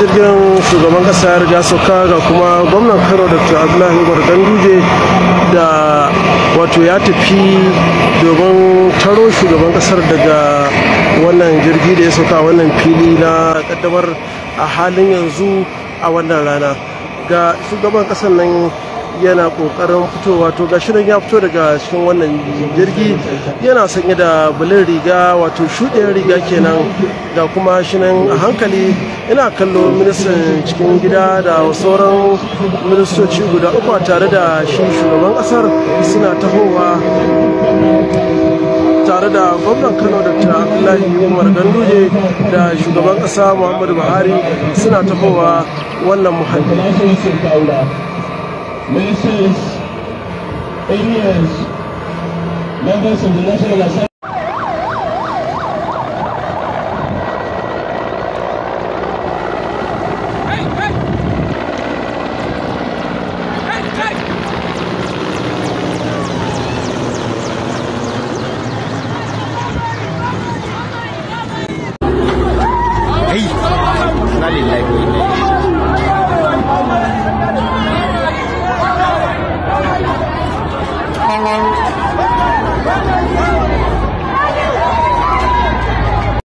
jirgin shugaban kasa ya riga sauka ga kuma gwamnan Kano Dr. Abdullahi Umar Ganduje da wato ya tafi domin taro shugaban kasar daga wannan jirgi da ya sauka wannan fili na kaddamar a halin yanzu a wannan rana. Ga shugaban kasar nan yana kokarin fitowa, to gashi nan ya fito daga cikin wannan jirgi yana sanye da bulin riga wato shuɗiyar riga kenan, ga kuma shi nan a hankali ina kallo ministan cikin gida da sauran ministoci guda uku tare da shi shugaban kasar suna tahowa tare da gwamnan Kano Dr. Abdullahi Umar Ganduje da shugaban kasa Muhammadu Buhari suna tahowa wannan muhalli. Ministers, engineers, members of the National Assembly.